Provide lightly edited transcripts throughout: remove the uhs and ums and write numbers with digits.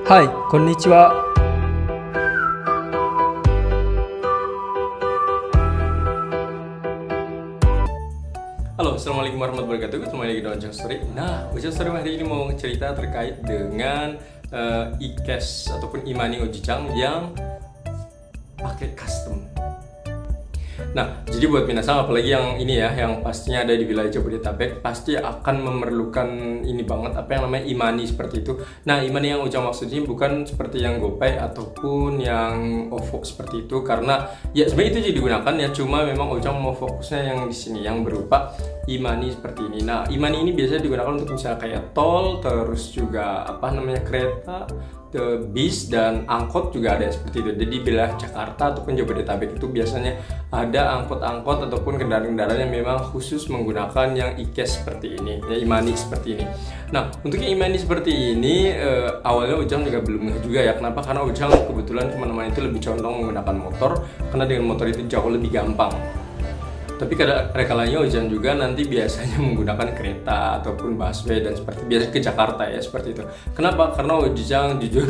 Hai, konnichiwa. Halo, assalamualaikum warahmatullahi wabarakatuh. Kembali lagi di Ojang Story. Nah, Ojang Story hari ini mau cerita terkait dengan e-cash ataupun e-money Ojicang yang pakai custom. Nah, jadi buat minasang, apalagi yang ini ya, yang pastinya ada di wilayah Jabodetabek, pasti akan memerlukan ini banget, apa yang namanya e-money seperti itu. Nah, e-money yang Ujang maksudnya bukan seperti yang GoPay ataupun yang OVO seperti itu, karena ya sebenarnya itu juga digunakan ya, cuma memang Ujang mau fokusnya yang di sini, yang berupa e-money seperti ini. Nah, e-money ini biasanya digunakan untuk misalnya kayak tol, terus juga apa namanya kereta, bis dan angkot juga ada seperti itu. Jadi wilayah Jakarta ataupun Jabodetabek itu biasanya ada angkot-angkot ataupun kendaraan-kendaraan yang memang khusus menggunakan yang e-cash seperti ini, ya e-money seperti ini. Nah, untuk yang e-money seperti ini awalnya Ujang juga belum ngeh juga ya. Kenapa? Karena Ujang kebetulan kemana-mana itu lebih condong menggunakan motor, karena dengan motor itu jauh lebih gampang. Tapi rekalanya Ujang juga nanti biasanya menggunakan kereta ataupun busway dan seperti biasa ke Jakarta ya, seperti itu. Kenapa? Karena Ujang jujur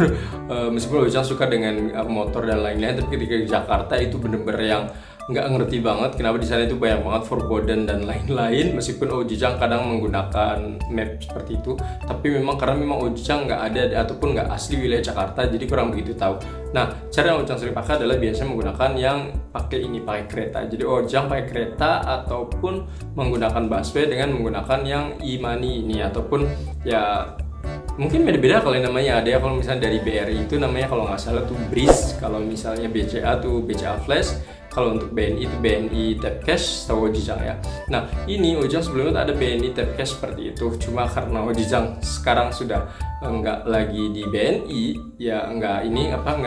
meskipun Ujang suka dengan motor dan lain-lain, tapi ketika ke Jakarta itu bener-bener yang nggak ngerti banget kenapa di sana itu banyak banget forbidden dan lain-lain. Meskipun Ojang kadang menggunakan map seperti itu, tapi memang karena memang Ojang nggak ada ataupun nggak asli wilayah Jakarta, jadi kurang begitu tahu. Nah, cara yang Ojang sering pakai adalah biasanya menggunakan yang pakai kereta. Jadi Ojang pakai kereta ataupun menggunakan busway dengan menggunakan yang e-money ini, ataupun ya mungkin beda-beda kalau yang namanya. Ada ya, kalau misalnya dari BRI itu namanya kalau nggak salah tuh BRIS, kalau misalnya BCA tuh BCA Flash, kalau untuk BNI itu BNI Tap Cash, tahu Ojang ya. Nah, ini Ojang sebelumnya ada BNI Tap Cash seperti itu, cuma karena Ojang sekarang sudah nggak lagi di BNI ya, nggak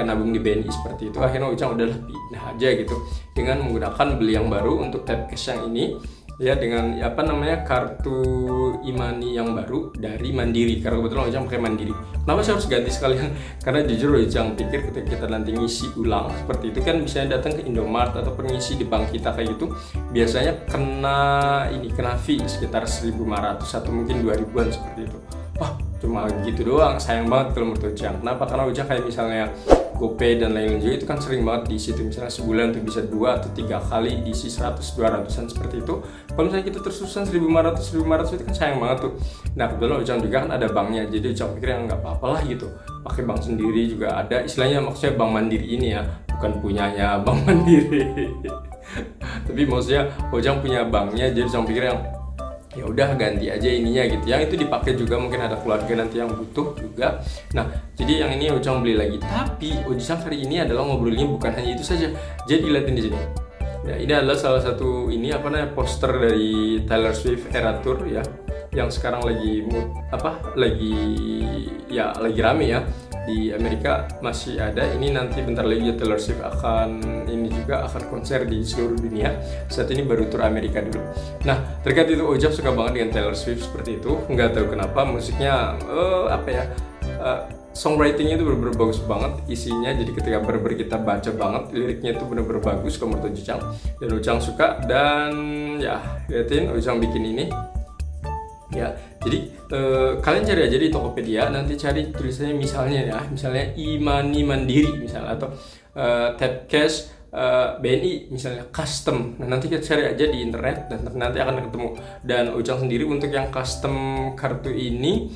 nabung di BNI seperti itu, akhirnya Ojang udah pindah aja gitu dengan menggunakan beli yang baru untuk Tap Cash yang ini ya, dengan kartu e-money yang baru dari Mandiri, karena kebetulan Ojang pakai Mandiri. Kenapa saya harus ganti sekalian? Karena jujur Ojang pikir ketika kita nanti ngisi ulang seperti itu kan, misalnya datang ke Indomaret ataupun ngisi di bank kita kayak gitu, biasanya kena fee sekitar 1.500 atau mungkin 2.000-an seperti itu. Wah, cuma gitu doang, sayang banget kalau menurut Ojang. Kenapa? Karena Ojang kayak misalnya GoPay dan lain-lain juga itu kan sering banget di situ, misalnya sebulan tuh bisa 2 atau 3 kali diisi 100-200an seperti itu. Kalau misalnya kita terus-terusan 1.500 itu kan sayang banget tuh. Nah, kebetulan Ojang juga kan ada banknya, jadi Ojang pikir yang nggak apa-apa lah gitu, pakai bank sendiri juga ada, istilahnya maksudnya Bank Mandiri ini ya, bukan punyanya Bank Mandiri tapi maksudnya Ojang punya banknya, jadi Ojang pikir yang ya udah ganti aja ininya gitu. Yang itu dipakai juga mungkin ada keluarga nanti yang butuh juga. Nah, jadi yang ini Ojang beli lagi. Tapi Ojang kali ini adalah ngobrolnya bukan hanya itu saja. Jadi lihatin di sini. Nah, ini adalah salah satu poster dari Taylor Swift Eras Tour ya, yang sekarang lagi rame ya. Di Amerika masih ada. Ini nanti bentar lagi Taylor Swift akan konser di seluruh dunia. Saat ini baru tur Amerika dulu. Nah, terkait itu Ojang suka banget dengan Taylor Swift seperti itu. Nggak tahu kenapa musiknya songwritingnya itu benar-benar bagus banget, isinya. Jadi ketika benar-benar kita baca banget, liriknya itu benar-benar bagus kalau menurut Ojang, dan Ojang suka. Dan ya liatin Ojang bikin ini ya. Jadi kalian cari aja di Tokopedia, nanti cari tulisannya misalnya e-money Mandiri misalnya, atau Tap Cash BNI misalnya custom. Nah, nanti kita cari aja di internet dan nanti akan ketemu. Dan Ojang sendiri untuk yang custom kartu ini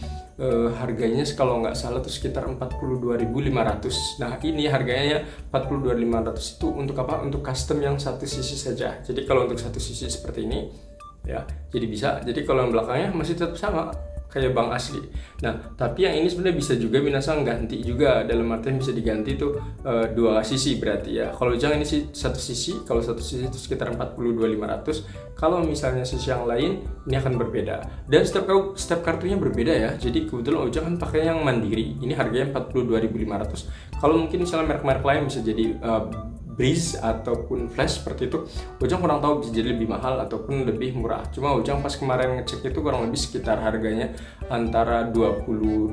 harganya kalau nggak salah tuh sekitar 42.500. Nah, ini harganya 42.500 itu untuk apa? Untuk custom yang satu sisi saja. Jadi kalau untuk satu sisi seperti ini ya, jadi bisa. Jadi kalau yang belakangnya masih tetap sama kayak bank asli. Nah, tapi yang ini sebenarnya bisa juga minasang ganti juga, dalam artian bisa diganti tuh dua sisi berarti ya. Kalau jangan ini sih satu sisi, kalau satu sisi itu sekitar 42.500. Kalau misalnya sisi yang lain ini akan berbeda. Dan setiap kartunya berbeda ya. Jadi kebetulan Ojang kan pakai yang Mandiri. Ini harganya 42.500. Kalau mungkin misalnya merek-merek lain bisa jadi Breeze ataupun Flash seperti itu, Ojang kurang tahu bisa jadi lebih mahal ataupun lebih murah. Cuma Ojang pas kemarin ngecek itu kurang lebih sekitar harganya antara 28.000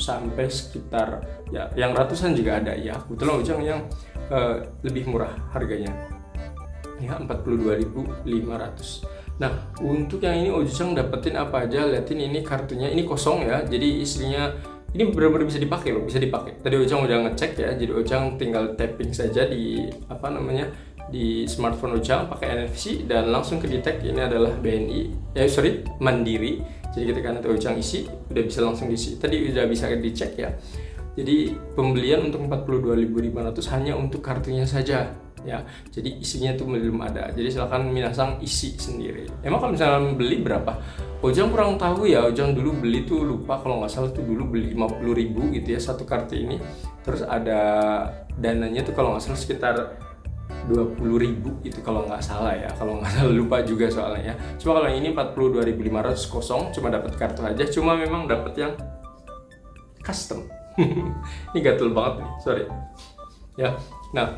sampai sekitar ya yang ratusan juga ada ya. Kebetulan Ojang yang lebih murah harganya ya 42.500. Nah, untuk yang ini Ojang dapetin apa aja, liatin ini kartunya, ini kosong ya. Jadi isinya ini benar-benar bisa dipakai loh, bisa dipakai. Tadi Ojang udah ngecek ya, jadi Ojang tinggal tapping saja di apa namanya, di smartphone Ojang pakai NFC dan langsung ke detect ini adalah BNI, Mandiri. Jadi ketika nanti Ojang isi, udah bisa langsung diisi. Tadi udah bisa dicek ya. Jadi pembelian untuk 42.500 hanya untuk kartunya saja ya. Jadi isinya tuh belum ada. Jadi silakan minasang isi sendiri. Emang kalau misalnya beli berapa? Ojang kurang tahu ya. Ojang dulu beli tuh lupa, kalau nggak salah tuh dulu beli 50.000 gitu ya satu kartu ini. Terus ada dananya tuh kalau nggak salah sekitar 20.000 itu kalau nggak salah ya, kalau nggak salah, lupa juga soalnya ya. Cuma kalau yang ini 42.500 kosong, cuma dapat kartu aja, cuma memang dapat yang custom. Ini gatel banget nih, sorry ya. Nah,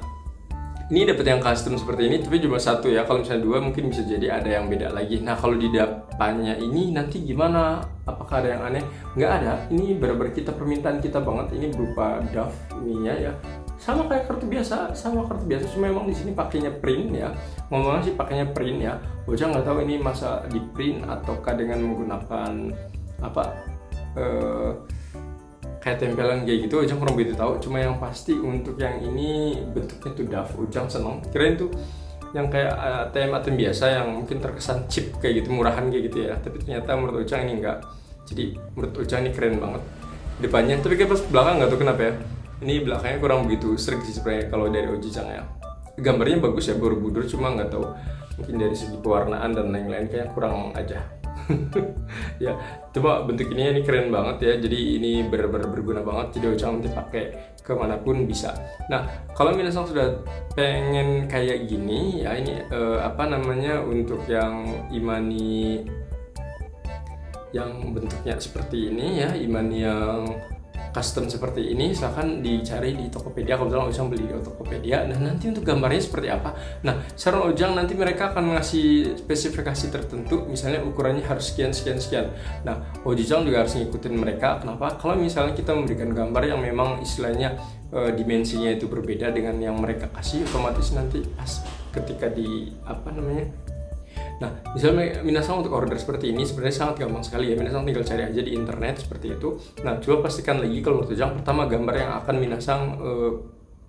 ini dapat yang custom seperti ini, tapi cuma satu ya. Kalau misalnya dua mungkin bisa jadi ada yang beda lagi. Nah, kalau di depannya ini nanti gimana? Apakah ada yang aneh? Nggak ada. Ini benar-benar permintaan kita banget. Ini berupa DAF ininya ya. Sama kayak kartu biasa, cuma memang di sini pakainya print ya. Ngomongnya sih pakainya print ya. Ojang nggak tahu ini masa di print ataukah dengan menggunakan apa kayak tempelan kayak gitu. Ojang kurang begitu tahu. Cuma yang pasti untuk yang ini bentuknya tuh DAF. Ojang seneng. Kirain tuh yang kayak ATM biasa yang mungkin terkesan cheap kayak gitu, murahan kayak gitu ya. Tapi ternyata menurut Ojang ini enggak. Jadi menurut Ojang ini keren banget depannya. Tapi kayak pas belakang nggak tahu kenapa ya. Ini belakangnya kurang begitu serik sih sebenarnya kalau dari Ojang ya. Gambarnya bagus ya, Borobudur, cuma nggak tahu mungkin dari segi pewarnaan dan lain-lain kayak kurang aja. Ya, coba bentuk ini keren banget ya. Jadi ini benar-benar berguna banget. Jadi Ojang nanti pakai kemanapun bisa. Nah, kalau misalnya sudah pengen kayak gini ya, ini untuk yang Imani yang bentuknya seperti ini ya, Imani yang custom seperti ini, silahkan dicari di Tokopedia. Kalau misalnya Ojang beli di Tokopedia. Nah, nanti untuk gambarnya seperti apa? Nah, saran Ojang nanti mereka akan ngasih spesifikasi tertentu, misalnya ukurannya harus sekian. Nah, Ojang juga harus ngikutin mereka. Kenapa? Kalau misalnya kita memberikan gambar yang memang istilahnya dimensinya itu berbeda dengan yang mereka kasih, otomatis nanti pas ketika di Nah, misalnya minasang untuk order seperti ini sebenarnya sangat gampang sekali ya. Minasang tinggal cari aja di internet seperti itu. Nah, coba pastikan lagi kalau menurut Ojang pertama gambar yang akan minasang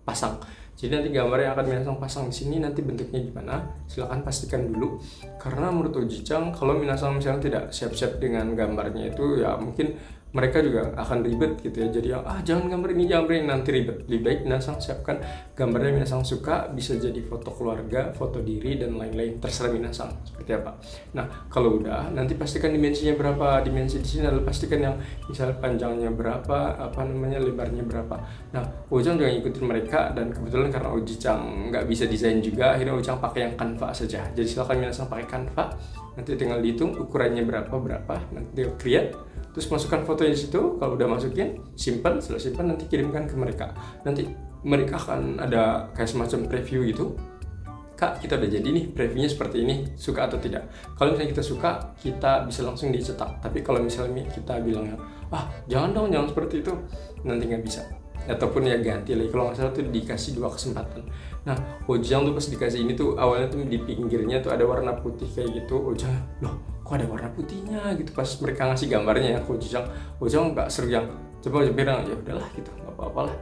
pasang. Jadi nanti gambar yang akan minasang pasang di sini nanti bentuknya gimana? Silakan pastikan dulu. Karena menurut Ojang kalau minasang misalnya tidak siap-siap dengan gambarnya itu ya mungkin mereka juga akan ribet gitu ya. Jadi jangan gambar ini, nanti ribet. Lebih baik minasang siapkan gambarnya minasang suka, bisa jadi foto keluarga, foto diri dan lain-lain, terserah minasang seperti apa. Nah, kalau udah nanti pastikan dimensinya berapa. Dimensi di sini adalah pastikan yang misalnya panjangnya berapa, lebarnya berapa. Nah, Ojang juga ngikutin mereka dan kebetulan karena Ojang nggak bisa desain juga, akhirnya Ojang pakai yang Canva saja. Jadi silakan minasang pakai Canva. Nanti tinggal dihitung ukurannya berapa, nanti tinggal create. Terus masukkan fotonya di situ. Kalau udah masukin, simpan. Setelah simpan nanti kirimkan ke mereka. Nanti mereka akan ada kayak semacam preview gitu. Kak, kita udah jadi nih, previewnya seperti ini, suka atau tidak. Kalau misalnya kita suka, kita bisa langsung dicetak. Tapi kalau misalnya kita bilang jangan seperti itu, nanti nggak bisa. Ataupun ya ganti lagi. Kalau nggak salah tuh dikasih 2 kesempatan. Nah, Ojang tuh pas dikasih ini tuh awalnya tuh di pinggirnya tuh ada warna putih kayak gitu. Ojang, loh kok ada warna putihnya gitu. Pas mereka ngasih gambarnya ya, Ojang nggak seru yang coba bilang ya udahlah gitu, nggak apa-apa lah.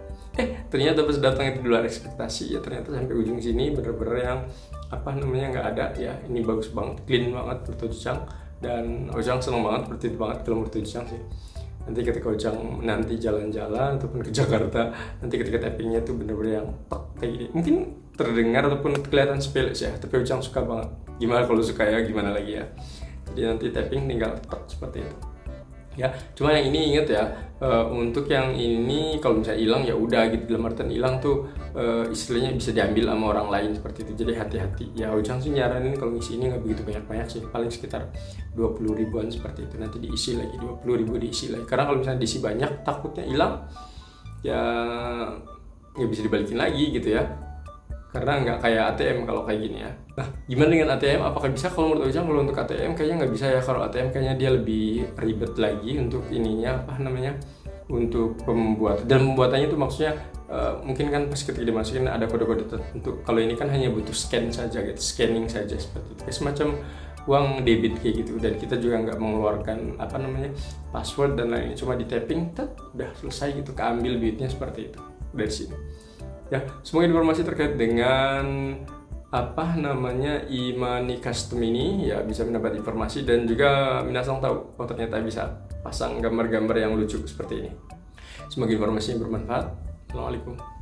Ternyata pas datang itu di luar ekspektasi ya. Ternyata sampai ujung sini bener-bener yang nggak ada ya. Ini bagus banget, clean banget menurut Ojang. Dan Ojang seneng banget, berarti banget kalau menurut Ojang sih. Nanti ketika Ojang nanti jalan-jalan ataupun ke Jakarta, nanti ketika tappingnya tuh bener-bener yang kayak gini. Mungkin terdengar ataupun kelihatan sepele sih ya, tapi Ojang suka banget. Gimana kalau suka ya, gimana lagi ya. Jadi nanti tapping tinggal seperti itu. Ya, cuma yang ini inget ya, untuk yang ini kalau misalnya hilang ya udah gitu, dalam artian hilang tuh istilahnya bisa diambil sama orang lain seperti itu. Jadi hati-hati. Ya Ojang sih nyaranin kalau ngisi ini nggak begitu banyak sih, paling sekitar 20 ribuan seperti itu. Nanti diisi lagi 20 ribu diisi lagi. Karena kalau misalnya diisi banyak takutnya hilang, ya nggak bisa dibalikin lagi gitu ya. Karena nggak kayak ATM kalau kayak gini ya. Nah, gimana dengan ATM? Apakah bisa? Kalau menurut Ojang, kalau untuk ATM kayaknya nggak bisa ya. Kalau ATM kayaknya dia lebih ribet lagi untuk ininya, untuk pembuatan. Dan pembuatannya itu maksudnya mungkin kan pas ketika dimasukin ada kode-kode tertentu. Kalau ini kan hanya butuh scan saja gitu, scanning saja seperti itu. Semacam uang debit kayak gitu, dan kita juga nggak mengeluarkan password dan lainnya, cuma di tapping udah selesai gitu, keambil duitnya seperti itu dari sini ya. Semoga informasi terkait dengan e-money custom ini ya bisa mendapat informasi, dan juga minasang tahu ternyata bisa pasang gambar-gambar yang lucu seperti ini. Semoga informasi bermanfaat. Assalamualaikum.